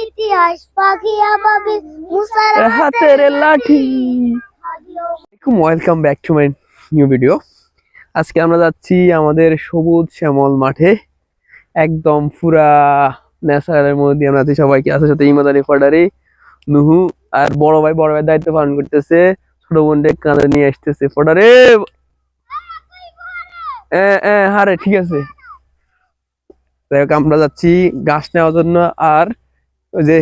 ইতিহাস পাখিয়া পাবে মুসার হাতের লাঠি। Welcome back to my new video. আজকে আমরা যাচ্ছি আমাদের সবুজ শ্যামল মাঠে, একদম পুরা ন্যাচারালের মধ্যে দিয়ে আমরা সবাইকে আছে, সাথে ইমাদারি ফাডারি নুহু আর বড় ভাই দায়িত্ব পালন করতেছে, ছোট বোনকে কাঁধে নিয়ে আসতেছে। ফডারে হারে ঠিক আছে। আমরা যাচ্ছি গাছ নেওয়ার জন্য, আর ওই যে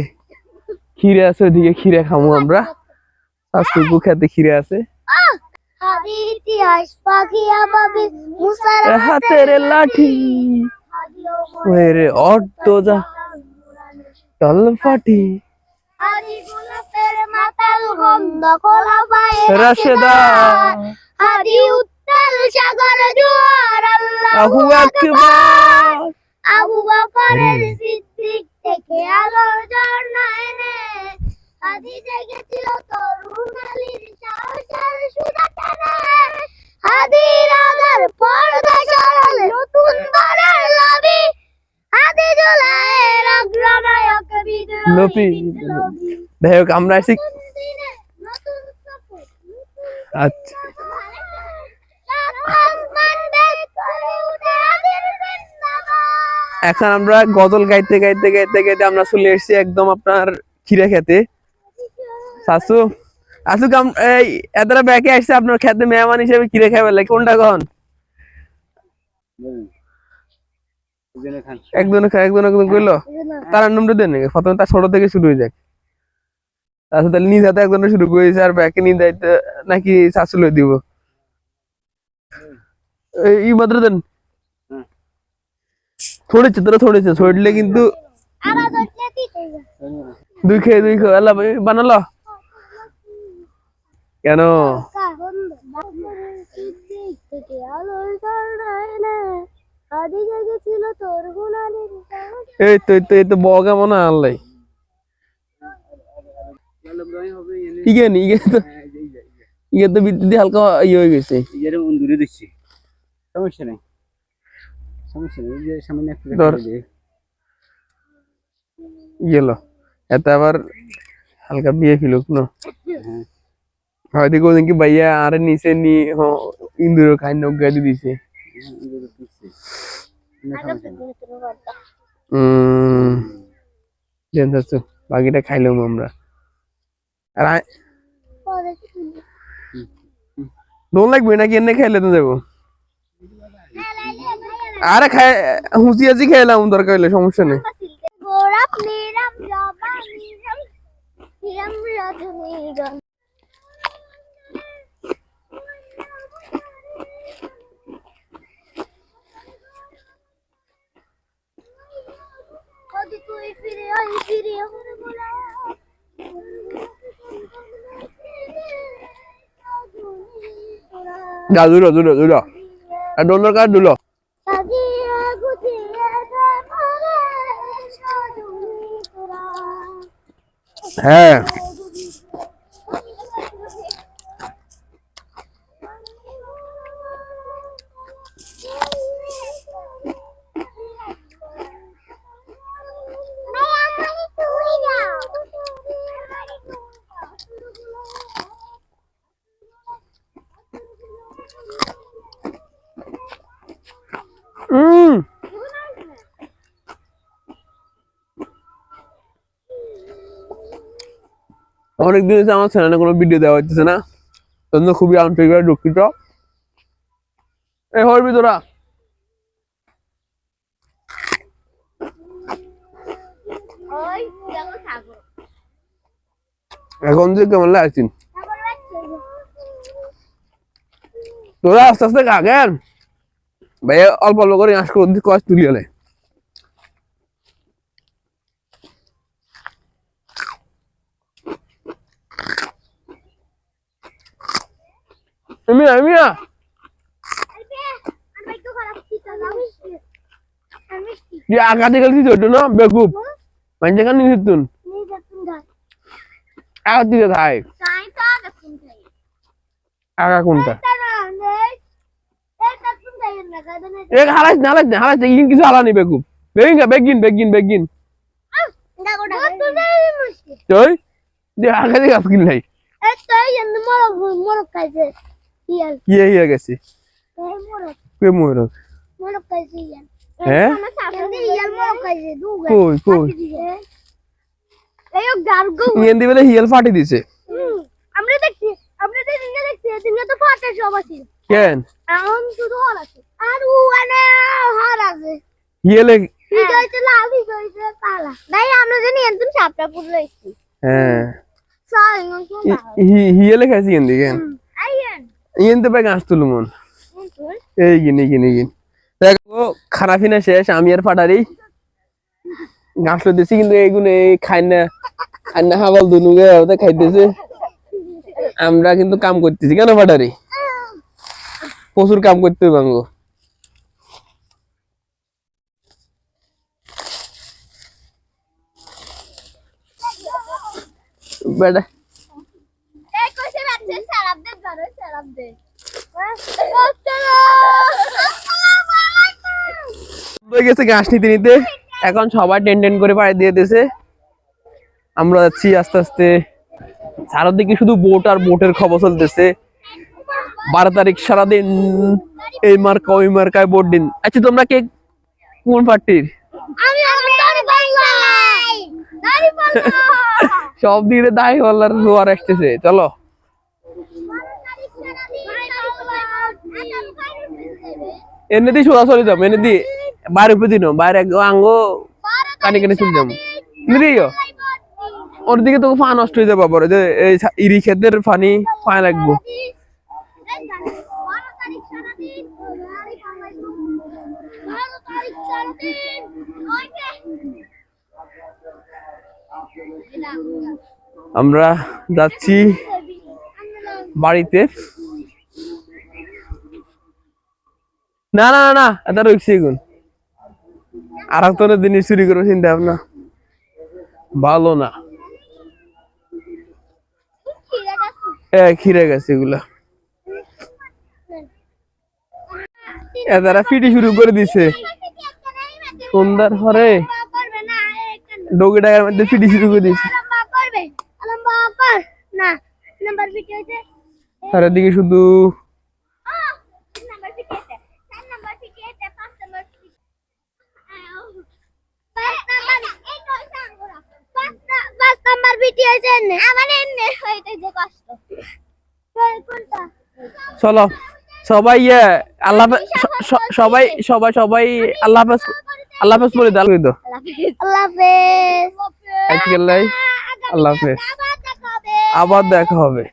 খিরে আছে ওইদিকে খিরে খামু আমরা। শাশুড়ি খেতে খিরে আছে। ইতিহাস পাখিয়া পাবে মুসার হাতের লাঠি ওরে অর্ধ যা তল ফাটি হাদি গোলাপের মাতাল গন্ধ কোলা পায়ে রাশেদা হাদি উত্তাল সাগর জোয়ার আল্লাহু আকবার। আবু বকরের সিদ্দিক থেকে আলোর ঝর্ণা এনে হাদি জেগেছিল তরুণ আলীর সাহসের সুধা টানে। হাদির আধার পর্দা সরালে নতুন দলের লবি, হাদি জুলাইয়ের অগ্রনায়ক লোপি। বিদ্রোহী যাই হোক আমরা আসি। নতুন সফর আচ্ছা এখন আমরা গজল গাইতে গাইতে গাইতে গাইতে আমরা চলে এসেছি একদম আপনার খিরে খেতে। শাশু আসুক এই এতটা ব্যাকে আসছে আপনার খেতে মেহমান হিসেবে খিরে খাবে লাগে কোনটা কখন একজন কইলো তার নামটা দেন নাকি প্রথমে তার ছোট থেকে শুরু হয়ে যাক, তারপর তাহলে নিজ হাতে একজনের শুরু করেছে আর ব্যাকে নিয়ে যাইতে নাকি শাশু লই দিব এই মাত্র দেন থোড়েছে তোরা থোড়েছে ছড়লে কিন্তু দুই খেয়ে আল্লাহ বানালো কেন? এই তো বগা মনে আল্লাহ ইগে তো বিদ্যুৎ হালকা ইয়ে হয়ে গেছে। সমস্যা নেই সামনে গেল এত আবার হালকা বিয়ে ফিলুক না হয়তো কোনদিন কি ভাইয়া আরে নিচে নি ইন্দুর খাইন গাড়ি দিছে। বাকিটা খাইলাম আমরা। আর দোল লাগবে নাকি এনে খাইলে তো যাবো? আরে খাই হুঁচি আছি খাইলাম দরকার হইলে সমস্যা নেই। দুলো আর ডোনার কার্ড দুলো হ্যাঁ অনেকদিন হচ্ছে আমার চ্যানেলে কোনো ভিডিও দেওয়া হচ্ছে না, জন্য খুবই আন্তরিকভাবে দুঃখিত। এই হরবি তোরা এখন যে কেমন লাগছিস তোরা আস্তে আস্তে খাগেন ভাই, অল্প অল্প করে আঁশ করে কষ তুলিয়ে নেয়। আগাতে গেছি ছোট না বেকুব মানে কেন নিতুন আগাতে থাই আগা কোনটা হারাইস না হারাইস ইন কিছু হারানি বেকুব বেগিন তুই যে আগে গাছ কিনলাই ইয়ে গেছি কে মোরক হ্যাঁ কই কই ইয়েন দিবেলে হিয়াল ফাটি দিছে কেন হিয়ালে হ্যাঁ হিয়ালে খাইছি ইয়েন দিকে ইয়েন তো গাছ তুলু মন এই গিনি দেখো খানা পিনা শেষ আমি আর ফাটারি গাছ দিছি কিন্তু এইগুলো এই খাই না হাবাল দুনুগে ওদের খাইতেছে আমরা কিন্তু কাম করতেছি কেন ফাটারি প্রচুর কাম করতে বাঙ্গো বেটা গেছে ঘাস নিতে নিতে এখন সবাই টেন করে পাড়ি দিয়ে দিয়েছে আমরা যাচ্ছি আস্তে আস্তে চারদিকে শুধু বোট আর বোটের খবর চলতেছে 12 তারিখ সারাদিন এই মার্কা ওই মার্কায় বোট দিন আচ্ছা তোমরা কে কোন পার্টির সব দিকে দায় হল্লার জোয়ার আসতেছে চলো এনে দিয়ে সোজা চলে যাবো এনে দিয়ে বাইরে উপরে দিন বাইরে আঙ্গো কানে কানে চলে যাবো নিদিও ওর দিকে তো ফা নষ্ট হয়ে যাবো আবার যে এই ইরি ক্ষেতের পানি পানি লাগবো আমরা যাচ্ছি বাড়িতে না না না এটা রয়েছে এখন আর একটা জিনিস চুরি করবো চিন্তা ভাবনা ভালো না খিরে গেছে এগুলা এরা ফিটি শুরু করে দিছে সন্ধ্যার পরে ডোগে ডাকার মধ্যে ফিটি শুরু করে দিছে চারিদিকে শুধু চলো সবাই আল্লাহ সবাই সবাই সবাই আল্লাহ হাফেজ বলে দাও আল্লাহ হাফেজ আবার দেখা হবে।